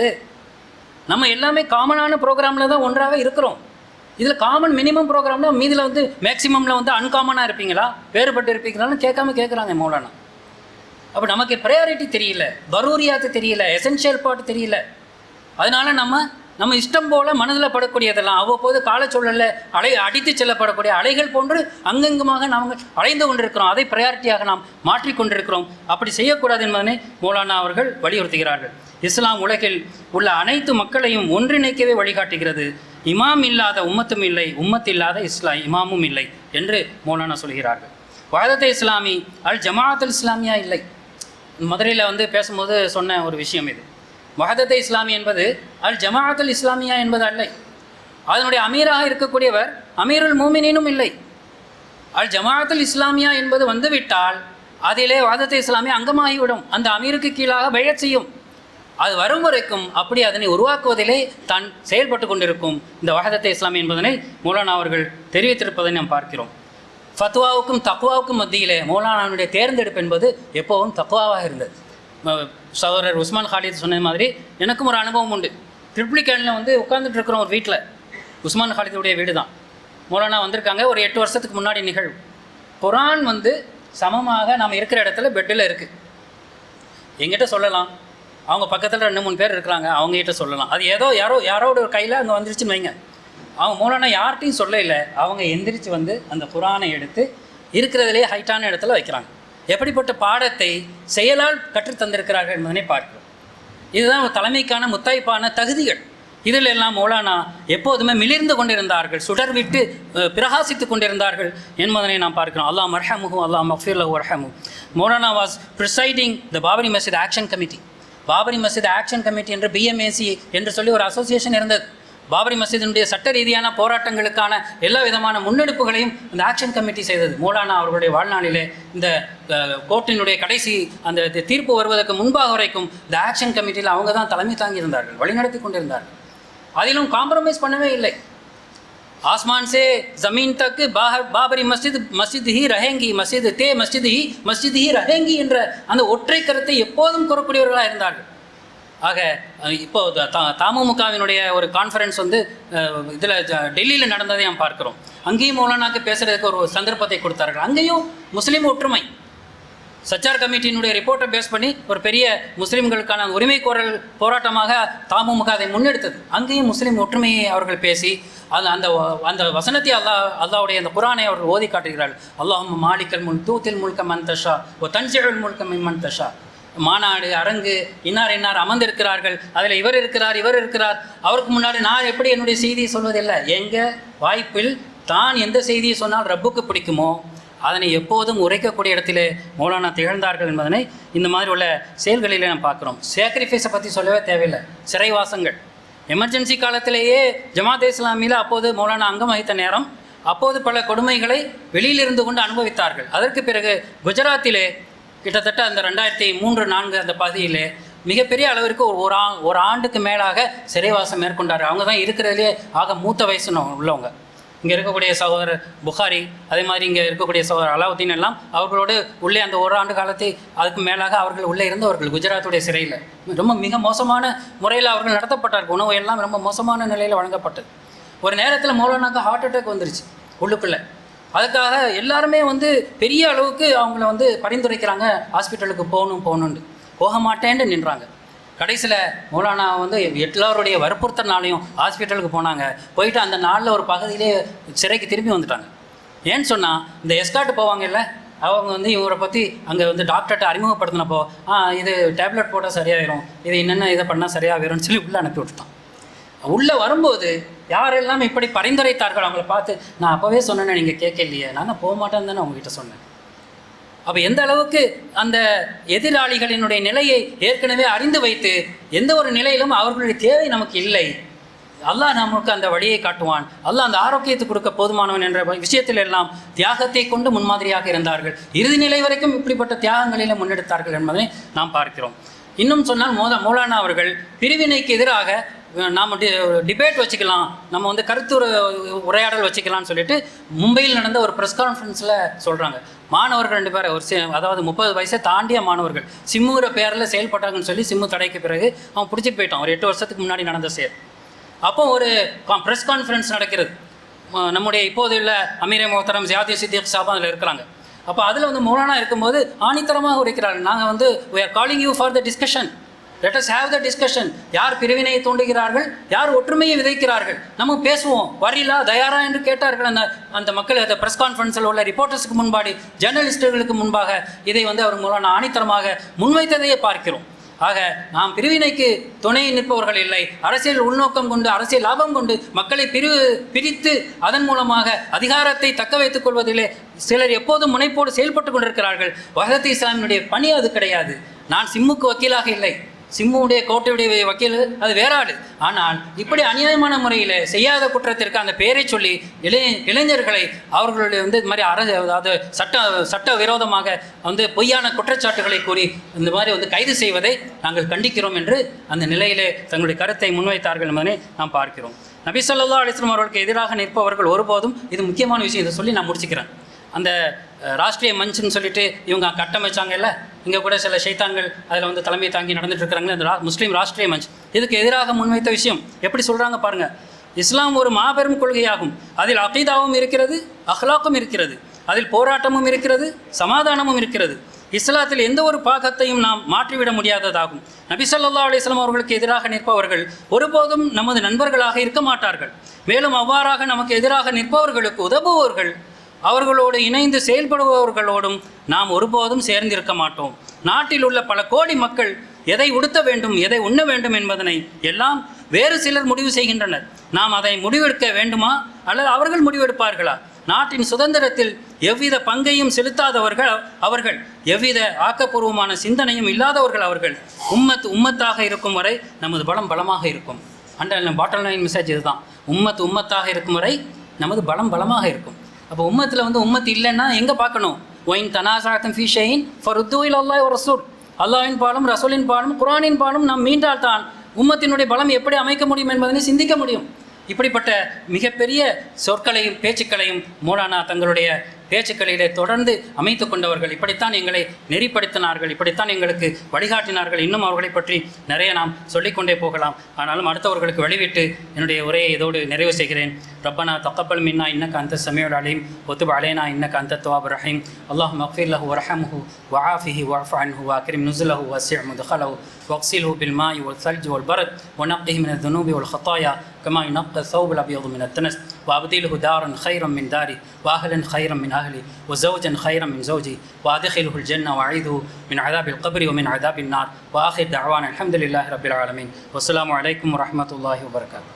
S3: நம்ம எல்லாமே காமனான ப்ரோக்ராமில் தான் ஒன்றாக இருக்கிறோம். இதில் காமன் மினிமம் ப்ரோக்ராம்னா மீதில் மேக்சிமமில் அன்காமனாக இருப்பீங்களா, வேறுபட்டு இருப்பீங்களான்னு கேட்குறாங்க மௌலானா. அப்போ நமக்கு ப்ரையாரிட்டி தெரியல, பரூரியாத்து தெரியல, எசென்ஷியல் பார்ட் தெரியல. அதனால நம்ம இஷ்டம் போல் மனதில் படக்கூடியதெல்லாம் அவ்வப்போது காலச்சூழலில் அடித்து செல்லப்படக்கூடிய அலைகள் போன்று அங்கங்குமாக நாம் அலைந்து கொண்டிருக்கிறோம். அதை ப்ரையாரிட்டியாக நாம் மாற்றிக்கொண்டிருக்கிறோம். அப்படி செய்யக்கூடாது என்பதனை மௌலானா அவர்கள் வலியுறுத்துகிறார்கள். இஸ்லாம் உலகில் உள்ள அனைத்து மக்களையும் ஒன்றிணைக்கவே வழிகாட்டுகிறது. இமாம் இல்லாத உம்மத்தும் இல்லை, உம்மத் இல்லாத இமாமும் இல்லை என்று மௌலானா சொல்கிறார்கள். வஹதத் இஸ்லாமி அல் ஜமாஅத்துல் இஸ்லாமியா இல்லை. மதுரையில் பேசும்போது சொன்ன ஒரு விஷயம் இது. வஹதத் இஸ்லாமி என்பது அல் ஜமாஅத்துல் இஸ்லாமியா என்பது அல்ல. அதனுடைய அமீராக இருக்கக்கூடியவர் அமீருல் மூமினீனும் இல்லை. அல் ஜமாஅத்துல் இஸ்லாமியா என்பது வந்துவிட்டால் அதிலே வஹதத் இஸ்லாமியா அங்கமாகிவிடும். அந்த அமீருக்கு கீழாக பைஅத் செய்யும். அது வரும் வரைக்கும் அப்படி அதனை உருவாக்குவதிலே தான் செயல்பட்டு கொண்டிருக்கும் இந்த வஹதத் இஸ்லாமி என்பதனை மௌலானா அவர்கள் தெரிவித்திருப்பதை நாம் பார்க்கிறோம். ஃபத்வாவுக்கும் தக்வாவுக்கும் மத்தியிலே மௌலானாவுடைய தேர்ந்தெடுப்பு என்பது எப்போவும் தக்வாவாக இருந்தது. சகோதரர் உஸ்மான் காலித் சொன்ன மாதிரி எனக்கும் ஒரு அனுபவம் உண்டு. ட்ரிப்ளிகேனில் உட்காந்துட்டு இருக்கிறோம் ஒரு வீட்டில். உஸ்மான் காலிதுடைய வீடு தான். மௌலானா வந்திருக்காங்க. ஒரு 8 வருஷத்துக்கு முன்னாடி நிகழ்வு. குர்ஆன் சமமாக நாம் இருக்கிற இடத்துல பெட்டில் இருக்குது. எங்கிட்ட சொல்லலாம், அவங்க பக்கத்தில் 2-3 பேர் இருக்கிறாங்க, அவங்ககிட்ட சொல்லலாம். அது யாரோட ஒரு கையில் அங்கே வந்துருச்சுன்னு வைங்க. அவங்க மௌலானா யார்கிட்டையும் சொல்ல இல்லை, அவங்க எந்திரிச்சு அந்த குர்ஆனை எடுத்து இருக்கிறதுலே ஹைட்டான இடத்துல வைக்கிறாங்க. எப்படிப்பட்ட பாடத்தை செயலால் கற்றுத்தந்திருக்கிறார்கள் என்பதனை பார்க்கிறோம். இதுதான் தலைமைக்கான முத்தாய்ப்பான தகுதிகள். இதில் எல்லாம் மௌலானா எப்போதுமே மிளிர்ந்து கொண்டிருந்தார்கள், சுடர் விட்டு பிரகாசித்து கொண்டிருந்தார்கள் என்பதனை நாம் பார்க்கிறோம். அல்லாஹ் மர்ஹமுஹு அல்லாஹ் மக்ஃபிர் லஹு வர்ஹமு. மௌலானா was presiding the Babri Masjid action committee. Babri Masjid action committee என்று BMAC என்று சொல்லி ஒரு அசோசியேஷன் இருந்தது. பாபரி மஸ்ஜிதினுடைய சட்ட ரீதியான போராட்டங்களுக்கான எல்லா விதமான முன்னெடுப்புகளையும் இந்த ஆக்ஷன் கமிட்டி செய்தது. மௌலானா அவர்களுடைய வாழ்நாளிலே இந்த கோர்ட்டினுடைய கடைசி அந்த தீர்ப்பு வருவதற்கு முன்பாக வரைக்கும் இந்த ஆக்ஷன் கமிட்டியில் அவங்க தான் தலைமை தாங்கி இருந்தார்கள், வழிநடத்தி கொண்டிருந்தார்கள். அதிலும் காம்ப்ரமைஸ் பண்ணவே இல்லை. आसमान से ज़मीन तक பாபரி மஸ்ஜித் ஹி ரஹேங்கி மஸ்ஜித் ஹி ரஹேங்கி என்ற அந்த ஒற்றை கருத்தை எப்போதும் கூறக்கூடியவர்களாக இருந்தார்கள். ஆக இப்போ தமுமுகவினுடைய ஒரு கான்ஃபரன்ஸ் வந்து இதில் டெல்லியில் நடந்ததை நாம் பார்க்குறோம். அங்கேயும் மௌலானாக்கு பேசுகிறதுக்கு ஒரு சந்தர்ப்பத்தை கொடுத்தார்கள். அங்கேயும் முஸ்லீம் ஒற்றுமை சச்சார் கமிட்டியினுடைய ரிப்போர்ட்டை பேஸ் பண்ணி ஒரு பெரிய முஸ்லீம்களுக்கான உரிமை கோரல் போராட்டமாக தமுமுக அதை முன்னெடுத்தது. அங்கேயும் முஸ்லீம் ஒற்றுமையை அவர்கள் பேசி அந்த வசனத்தை அல்லாவுடைய அந்த குரானை அவர்கள் ஓதி காட்டுகிறார்கள். அல்லாஹும்ம மாலிக்கல் முல்க் தூத்தில் முல்க மன் தஷா வ தன்சிஉல் முல்க மிம்மன் தஷா. மாநாடு அரங்கு இன்னார் அமர்ந்திருக்கிறார்கள், அதில் இவர் இருக்கிறார். அவருக்கு முன்னாடி நான் எப்படி என்னுடைய செய்தியை சொல்வதில்லை. எங்கள் வாய்ப்பில் தான் எந்த செய்தியை சொன்னால் ரப்புக்கு பிடிக்குமோ அதனை எப்போதும் உரைக்கக்கூடிய இடத்திலே மௌலானா திகழ்ந்தார்கள் என்பதனை இந்த மாதிரி உள்ள செயல்களிலே நாம் பார்க்குறோம். சேக்ரிஃபைஸை பற்றி சொல்லவே தேவையில்லை. சிறைவாசங்கள் எமர்ஜென்சி காலத்திலேயே ஜமாத் இஸ்லாமியில் அப்போது மௌலானா அங்கம் வகித்த நேரம், அப்போது பல கொடுமைகளை வெளியிலிருந்து கொண்டு அனுபவித்தார்கள். அதற்கு பிறகு குஜராத்திலே கிட்டத்தட்ட அந்த 2003-4 அந்த பகுதியிலே மிகப்பெரிய அளவிற்கு ஒரு ஆண்டுக்கு மேலாக சிறைவாசம் மேற்கொண்டார்கள். அவங்க தான் இருக்கிறதுலே ஆக மூத்த வயசு உள்ளவங்க. இங்கே இருக்கக்கூடிய சகோதரர் புகாரி, அதே மாதிரி இங்கே இருக்கக்கூடிய சகோதரர் அலாவுதீன் எல்லாம் அவர்களோடு உள்ளே அந்த ஒரு ஆண்டு காலத்தை அதுக்கு மேலாக அவர்கள் உள்ளே இருந்தவர்கள் குஜராத்துடைய சிறையில் ரொம்ப மிக மோசமான முறையில் அவர்கள் நடத்தப்பட்டார்கள். உணவு எல்லாம் ரொம்ப மோசமான நிலையில் வழங்கப்பட்டது. ஒரு நேரத்தில் மௌலானாக்கு ஹார்ட் அட்டாக் வந்துருச்சு உள்ளுக்குள்ளே. அதுக்காக எல்லாருமே வந்து பெரிய அளவுக்கு அவங்கள வந்து பரிந்துரைக்கிறாங்க, ஹாஸ்பிட்டலுக்கு போகணுன்னு. போக மாட்டேன்னு நின்றாங்க. கடைசியில் மௌலானா வந்து எல்லாருடைய வற்புறுத்தனாலையும் ஹாஸ்பிட்டலுக்கு போனாங்க. போயிட்டு அந்த நாளில் ஒரு பகுதியிலே சிறைக்கு திரும்பி வந்துட்டாங்க. ஏன்னு சொன்னால் இந்த எஸ்கார்ட் போவாங்கல்ல, அவங்க வந்து இவரை பற்றி அங்கே வந்து டாக்டர்கிட்ட அறிமுகப்படுத்தினப்போ இது டேப்லெட் போட்டால் சரியாயிரும், இது என்னென்ன இதை பண்ணால் சரியாகிரும்னு சொல்லி உள்ளே அனுப்பி விட்டுட்டான். உள்ளே வரும்போது யாரெல்லாம் இப்படி பரிந்துரைத்தார்கள் அவங்கள பார்த்து, நான் அப்போவே சொன்னேன்னு நீங்கள் கேட்கலையே, நான் தான் போக மாட்டேன்னு தானே அவங்ககிட்ட சொன்னேன். அப்போ எந்த அளவுக்கு அந்த எதிராளிகளினுடைய நிலையை ஏற்கனவே அறிந்து வைத்து எந்த ஒரு நிலையிலும் அவர்களுடைய தேவை நமக்கு இல்லை, அல்லாஹ் நமக்கு அந்த வழியை காட்டுவான், அல்லாஹ் அந்த ஆரோக்கியத்தை கொடுக்க போதுமானவன் என்ற விஷயத்தில் எல்லாம் தியாகத்தை கொண்டு முன்மாதிரியாக இருந்தார்கள். இறுதி நிலை வரைக்கும் இப்படிப்பட்ட தியாகங்களில் முன்னெடுத்தார்கள் என்பதை நாம் பார்க்கிறோம். இன்னும் சொன்னால் மௌலானா அவர்கள் பிரிவினைக்கு எதிராக நாம் டிபேட் வச்சுக்கலாம், நம்ம வந்து கருத்து உரையாடல் வச்சுக்கலாம்னு சொல்லிட்டு மும்பையில் நடந்த ஒரு ப்ரெஸ் கான்ஃபரன்ஸில் சொல்கிறாங்க. மாணவர்கள் 2 பேர் அதாவது 30 வயசை தாண்டிய மாணவர்கள் சிம்முங்கிற பேரில் செயல்பட்டாங்கன்னு சொல்லி சிம்மு தடைக்கு பிறகு அவன் பிடிச்சிட்டு போயிட்டான். ஒரு 8 வருஷத்துக்கு முன்னாடி நடந்த செயல். அப்போ ஒரு ப்ரெஸ் கான்ஃபரன்ஸ் நடக்கிறது. நம்முடைய இப்போது உள்ள அமீரே மோஹ்தரம் ஜியாதி சித்திக் சாபா அதில் இருக்கிறாங்க. அப்போ அதில் வந்து மௌலானா இருக்கும்போது ஆணித்தரமாக உரைக்கிறார்கள், நாங்கள் வந்து we are calling you for the discussion, let us have the discussion. யார் பிரிவினையை தூண்டுகிறார்கள், யார் ஒற்றுமையை விதைக்கிறார்கள், நம்ம பேசுவோம், வரீலா தயாரா என்று கேட்டார்கள். அந்த மக்கள் அந்த ப்ரெஸ் கான்ஃபரன்ஸில் உள்ள ரிப்போர்ட்டர்ஸுக்கு முன்பாடி ஜேர்னலிஸ்டுகளுக்கு முன்பாக இதை வந்து அவர் மூலம் ஆணித்தரமாக முன்வைத்ததையே பார்க்கிறோம். ஆக நாம் பிரிவினைக்கு துணை நிற்பவர்கள் இல்லை. அரசியல் உள்நோக்கம் கொண்டு அரசியல் லாபம் கொண்டு மக்களை பிரித்து அதன் மூலமாக அதிகாரத்தை தக்க வைத்துக் கொள்வதிலே சிலர் எப்போதும் முனைப்போடு செயல்பட்டு கொண்டிருக்கிறார்கள். வஹதத் இஸ்லாமினுடைய பணி அது கிடையாது. நான் சிம்முக்கு வக்கீலாக இல்லை, சிம்முடைய கோட்டையுடைய வக்கீல் அது வேற ஆள். ஆனால் இப்படி அநியாயமான முறையில் செய்யாத குற்றத்திற்கு அந்த பெயரை சொல்லி இளைஞர்களை அவர்களுடைய வந்து இது மாதிரி அதாவது சட்ட விரோதமாக வந்து பொய்யான குற்றச்சாட்டுகளை கூறி இந்த மாதிரி வந்து கைது செய்வதை நாங்கள் கண்டிக்கிறோம் என்று அந்த நிலையிலே தங்களுடைய கருத்தை முன்வைத்தார்கள் என்பதை நாம் பார்க்கிறோம். நபி ஸல்லல்லாஹு அலைஹி வஸல்லம் அவர்களுக்கு எதிராக நிற்பவர்கள் ஒருபோதும், இது முக்கியமான விஷயம், இதை சொல்லி நான் முடிச்சுக்கிறேன். அந்த ராஷ்ட்ரிய மஞ்சுன்னு சொல்லிட்டு இவங்க கட்டமைச்சாங்க இல்லை, இங்கே கூட சில ஷைத்தான்கள் அதில் வந்து தலைமை தாங்கி நடந்துட்டு இருக்கிறாங்களே, அந்த முஸ்லீம் ராஷ்ட்ரிய மஞ்ச் இதுக்கு எதிராக முன்வைத்த விஷயம் எப்படி சொல்கிறாங்க பாருங்கள். இஸ்லாம் ஒரு மாபெரும் கொள்கையாகும், அதில் அகீதாவும் இருக்கிறது, அஹ்லாக்கும் இருக்கிறது, அதில் போராட்டமும் இருக்கிறது, சமாதானமும் இருக்கிறது. இஸ்லாத்தில் எந்த ஒரு பாகத்தையும் நாம் மாற்றிவிட முடியாததாகும். நபி ஸல்லல்லாஹு அலைஹி வஸல்லம் அவர்களுக்கு எதிராக நிற்பவர்கள் ஒருபோதும் நமது நண்பர்களாக இருக்க மாட்டார்கள். மேலும் அவ்வாறாக நமக்கு எதிராக நிற்பவர்களுக்கு உதவுபவர்கள், அவர்களோடு இணைந்து செயல்படுபவர்களோடும் நாம் ஒருபோதும் சேர்ந்திருக்க மாட்டோம். நாட்டில் உள்ள பல கோடி மக்கள் எதை உடுத்த வேண்டும், எதை உண்ண வேண்டும் என்பதனை எல்லாம் வேறு சிலர் முடிவு செய்கின்றனர். நாம் அதை முடிவெடுக்க வேண்டுமா அல்லது அவர்கள் முடிவெடுப்பார்களா? நாட்டின் சுதந்திரத்தில் எவ்வித பங்கையும் செலுத்தாதவர்கள் அவர்கள், எவ்வித ஆக்கப்பூர்வமான சிந்தனையும் இல்லாதவர்கள் அவர்கள். உம்மத்தாக இருக்கும் வரை நமது பலம் பலமாக இருக்கும். பாட்டல் லைன் மெசேஜ் இதுதான். உம்மத்தாக இருக்கும் வரை நமது பலம் பலமாக இருக்கும். அப்போ உம்மத்தில் வந்து உம்மத்து இல்லைன்னா எங்கே பார்க்கணும்? ஒயின் தனாசாத்தம் ஃபீ ஷைன் ஃபருத்து இலல்லாஹி வ ரசூல், அல்லாஹ்வின் பாலும் ரசூலின் பாலும் குர்ஆனின் பாலும் நாம் மீண்டால் தான் உம்மத்தினுடைய பலம் எப்படி அமைக்க முடியும் என்பதனை சிந்திக்க முடியும். இப்படிப்பட்ட மிகப்பெரிய சொற்களையும் பேச்சுக்களையும் மௌலானா தங்களுடைய பேச்சுக்களிலே தொடர்ந்து அமைத்து கொண்டவர்கள். இப்படித்தான் எங்களை நெறிப்படுத்தினார்கள், இப்படித்தான் எங்களுக்கு வழிகாட்டினார்கள். இன்னும் அவர்களை பற்றி நிறைய நாம் சொல்லிக்கொண்டே போகலாம். ஆனாலும் அடுத்தவர்களுக்கு வழிவிட்டு என்னுடைய உரையை இதோடு நிறைவு செய்கிறேன். ரப்பனா தக்கபல் மின்னா இன்னக அந்த சமீஉல் அலீம் வதுப் அலைனா இன்னக அந்த தவ்வாபுர் ரஹீம். அல்லாஹும்ம அக்ஃபிர் லஹு வர்ஹம்ஹு வஆஃபிஹி வஅஃபு அன்ஹு வஅக்ரிம் நுஸுலஹு வஸி' முத்கலஹு واغسله بالماء والثلج والبرد ونقه من الذنوب والخطايا كما ينقى الثوب الأبيض من الدنس وأبدله دارا خيرا من داري وأهلا خيرا من أهلي وزوجا خيرا من زوجي وأدخله الجنة وأعيذه من عذاب القبر ومن عذاب النار وآخر دعوانا الحمد لله رب العالمين والسلام عليكم ورحمة الله وبركاته.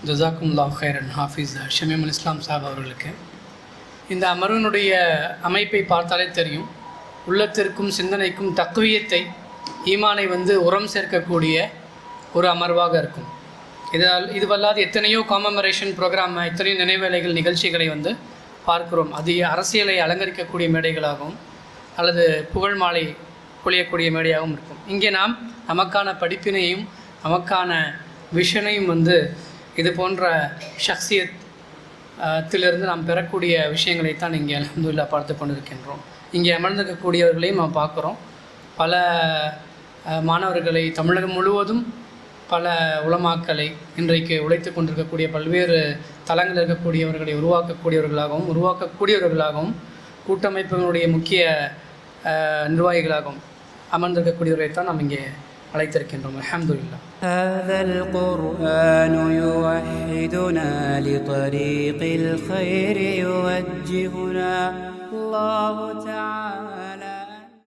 S2: ஜஸாக்குமுல்லாஹ் ஹைரன். ஹாஃபிஸ் ஷமீமுல் இஸ்லாம் சாஹிப் அவர்களுக்கு இந்த அமர்வினுடைய அமைப்பை பார்த்தாலே தெரியும். உள்ளத்திற்கும் சிந்தனைக்கும் தக்வியத்தை, ஈமானை உரம் சேர்க்கக்கூடிய ஒரு அமர்வாக இருக்கும். இதுவல்லாது எத்தனையோ காமமரேஷன் ப்ரோக்ராம், எத்தனையோ நினைவேலைகள் நிகழ்ச்சிகளை பார்க்கிறோம். அது அரசியலை அலங்கரிக்கக்கூடிய மேடைகளாகவும் அல்லது புகழ் மாலை பொழியக்கூடிய மேடையாகவும் இருக்கும். இங்கே நாம் நமக்கான படிப்பினையும் நமக்கான விஷனையும் இது போன்ற ஷக்சியத் திலிருந்து நாம் பெறக்கூடிய விஷயங்களைத்தான் இங்கே அல்ஹம்துலில்லாஹ் பார்த்து கொண்டிருக்கின்றோம். இங்கே அமர்ந்திருக்கக்கூடியவர்களையும் நாம் பார்க்குறோம். பல மாணவர்களை, தமிழகம் முழுவதும் பல உலமாக்களை, இன்றைக்கு உழைத்து கொண்டிருக்கக்கூடிய பல்வேறு தளங்களில் இருக்கக்கூடியவர்களை உருவாக்கக்கூடியவர்களாகவும் கூட்டமைப்புகளுடைய முக்கிய நிர்வாகிகளாகவும் அமர்ந்திருக்கக்கூடியவர்களைத்தான் நாம் இங்கே அழைத்திருக்கின்றோம். அல்ஹம்துலில்லாஹ்.
S1: هذا القرآن يوحدنا لطريق الخير يوجهنا الله تعالى